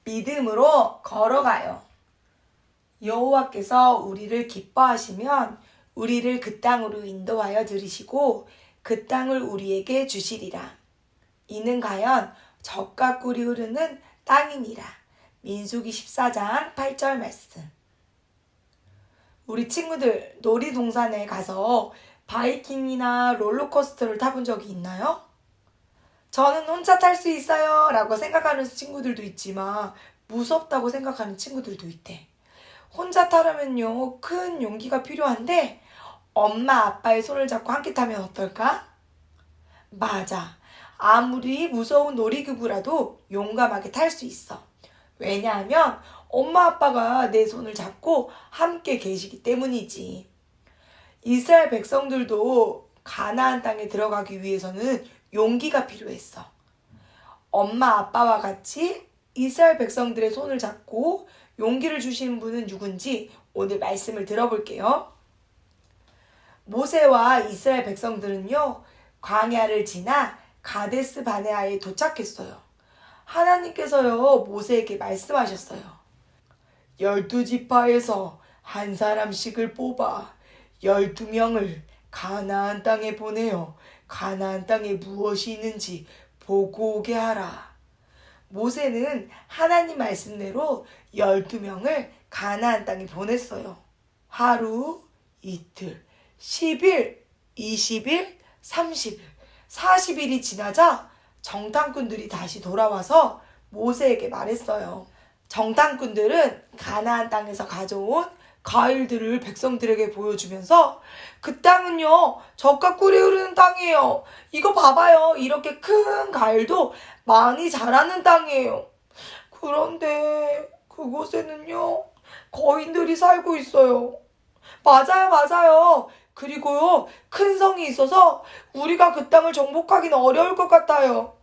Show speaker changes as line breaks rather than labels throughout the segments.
믿음으로 걸어가요. 여호와께서 우리를 기뻐하시면 우리를 그 땅으로 인도하여 들이시고 그 땅을 우리에게 주시리라. 이는 가연 젖과 꿀이 흐르는 땅이니라. 민수기 14장 8절 말씀. 우리 친구들 놀이동산에 가서 바이킹이나 롤러코스터를 타본 적이 있나요? 저는 혼자 탈 수 있어요 라고 생각하는 친구들도 있지만 무섭다고 생각하는 친구들도 있대. 혼자 타려면요 큰 용기가 필요한데 엄마 아빠의 손을 잡고 함께 타면 어떨까? 맞아. 아무리 무서운 놀이기구라도 용감하게 탈 수 있어. 왜냐하면 엄마 아빠가 내 손을 잡고 함께 계시기 때문이지. 이스라엘 백성들도 가나안 땅에 들어가기 위해서는 용기가 필요했어. 엄마 아빠와 같이 이스라엘 백성들의 손을 잡고 용기를 주시는 분은 누군지 오늘 말씀을 들어볼게요. 모세와 이스라엘 백성들은요 광야를 지나 가데스 바네아에 도착했어요. 하나님께서요 모세에게 말씀하셨어요. 12지파에서 한 사람씩을 뽑아 12명을 가나안 땅에 보내어 가나안 땅에 무엇이 있는지 보고 오게 하라. 모세는 하나님 말씀대로 12명을 가나안 땅에 보냈어요. 하루, 이틀, 10일, 20일, 30일, 40일이 지나자 정탐꾼들이 다시 돌아와서 모세에게 말했어요. 정탐꾼들은 가나안 땅에서 가져온 과일들을 백성들에게 보여주면서 그 땅은요 젖과 꿀이 흐르는 땅이에요. 이거 봐봐요. 이렇게 큰 과일도 많이 자라는 땅이에요. 그런데 그곳에는요 거인들이 살고 있어요. 맞아요. 그리고요 큰 성이 있어서 우리가 그 땅을 정복하기는 어려울 것 같아요.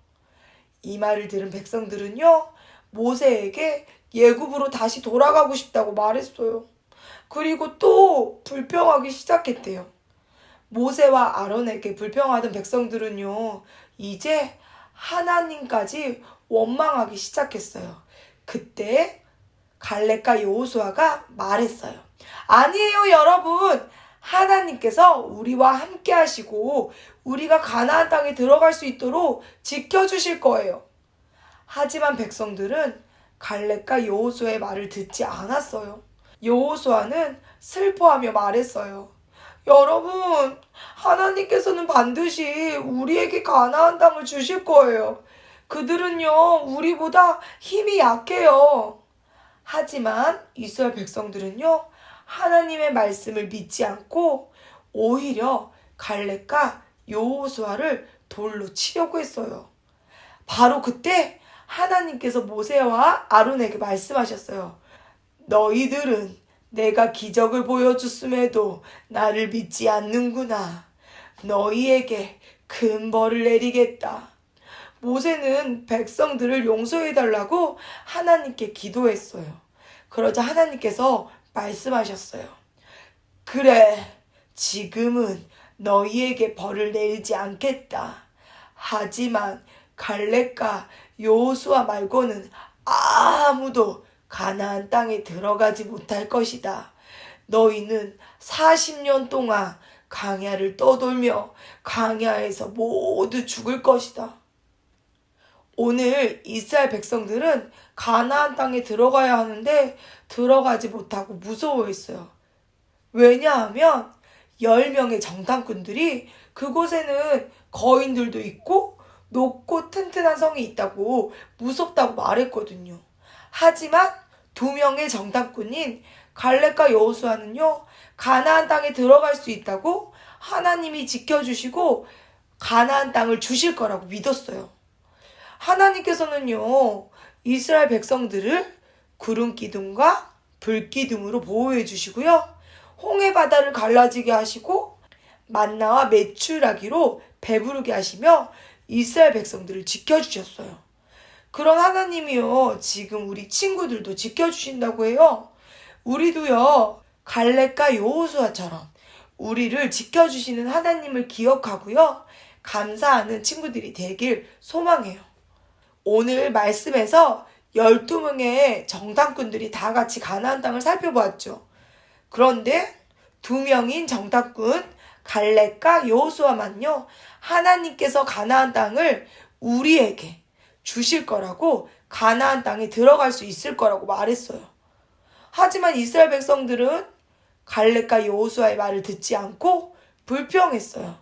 이 말을 들은 백성들은요 모세에게 예굽으로 다시 돌아가고 싶다고 말했어요. 그리고 또 불평하기 시작했대요. 모세와 아론에게 불평하던 백성들은요 이제 하나님까지 원망하기 시작했어요. 그때 갈렙과 여호수아가 말했어요. 아니에요 여러분. 하나님께서 우리와 함께 하시고 우리가 가나안 땅에 들어갈 수 있도록 지켜주실 거예요. 하지만 백성들은 갈렙과 여호수아의 말을 듣지 않았어요. 여호수아는 슬퍼하며 말했어요. 여러분, 하나님께서는 반드시 우리에게 가나안 땅을 주실 거예요. 그들은요, 우리보다 힘이 약해요. 하지만 이스라엘 백성들은요, 하나님의 말씀을 믿지 않고 오히려 갈렙과 여호수아를 돌로 치려고 했어요. 바로 그때 하나님께서 모세와 아론에게 말씀하셨어요. 너희들은 내가 기적을 보여줬음에도 나를 믿지 않는구나. 너희에게 큰 벌을 내리겠다. 모세는 백성들을 용서해달라고 하나님께 기도했어요. 그러자 하나님께서 말씀하셨어요. 그래, 지금은 너희에게 벌을 내리지 않겠다. 하지만 갈렙과 여호수아 말고는 아무도 가나안 땅에 들어가지 못할 것이다. 너희는 40년 동안 광야를 떠돌며 광야에서 모두 죽을 것이다. 오늘 이스라엘 백성들은 가나안 땅에 들어가야 하는데 들어가지 못하고 무서워했어요. 왜냐하면 10명의 정탐꾼들이 그곳에는 거인들도 있고 높고 튼튼한 성이 있다고 무섭다고 말했거든요. 하지만 2명의 정탐꾼인 갈렙과 여호수아는요 가나안 땅에 들어갈 수 있다고 하나님이 지켜주시고 가나안 땅을 주실 거라고 믿었어요. 하나님께서는요 이스라엘 백성들을 구름 기둥과 불 기둥으로 보호해 주시고요 홍해 바다를 갈라지게 하시고 만나와 메추라기로 배부르게 하시며 이스라엘 백성들을 지켜주셨어요. 그런 하나님이요 지금 우리 친구들도 지켜주신다고 해요. 우리도요 갈렙과 여호수아처럼 우리를 지켜주시는 하나님을 기억하고요 감사하는 친구들이 되길 소망해요. 오늘 말씀에서 12명의 정탐꾼들이 다 같이 가나안 땅을 살펴보았죠. 그런데 2명인 정탐꾼 갈렙과 여호수아만요, 하나님께서 가나안 땅을 우리에게 주실 거라고, 가나안 땅에 들어갈 수 있을 거라고 말했어요. 하지만 이스라엘 백성들은 갈렙과 여호수아의 말을 듣지 않고 불평했어요.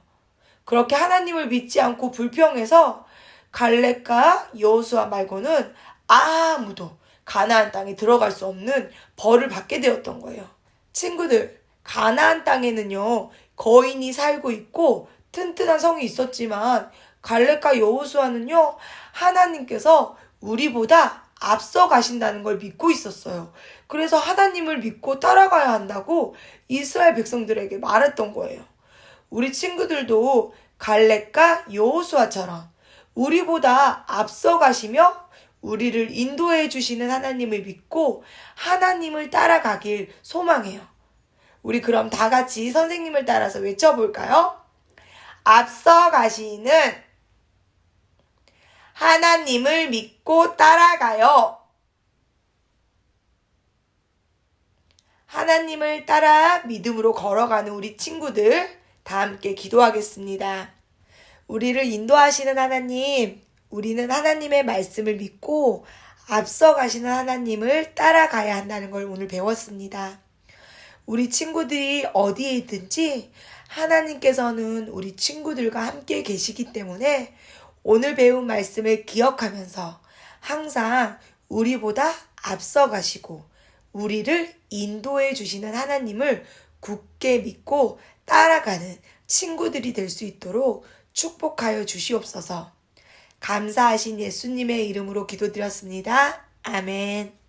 그렇게 하나님을 믿지 않고 불평해서 갈렙과 여호수아 말고는 아무도 가나안 땅에 들어갈 수 없는 벌을 받게 되었던 거예요. 친구들, 가나안 땅에는요, 거인이 살고 있고 튼튼한 성이 있었지만 갈렙과 여호수아는요, 하나님께서 우리보다 앞서 가신다는 걸 믿고 있었어요. 그래서 하나님을 믿고 따라가야 한다고 이스라엘 백성들에게 말했던 거예요. 우리 친구들도 갈렙과 여호수아처럼 우리보다 앞서 가시며 우리를 인도해 주시는 하나님을 믿고 하나님을 따라가길 소망해요. 우리 그럼 다 같이 선생님을 따라서 외쳐볼까요? 앞서 가시는 하나님을 믿고 따라가요. 하나님을 따라 믿음으로 걸어가는 우리 친구들, 다 함께 기도하겠습니다. 우리를 인도하시는 하나님, 우리는 하나님의 말씀을 믿고 앞서 가시는 하나님을 따라가야 한다는 걸 오늘 배웠습니다. 우리 친구들이 어디에 있든지 하나님께서는 우리 친구들과 함께 계시기 때문에 오늘 배운 말씀을 기억하면서 항상 우리보다 앞서 가시고 우리를 인도해 주시는 하나님을 굳게 믿고 따라가는 친구들이 될 수 있도록 축복하여 주시옵소서. 감사하신 예수님의 이름으로 기도드렸습니다. 아멘.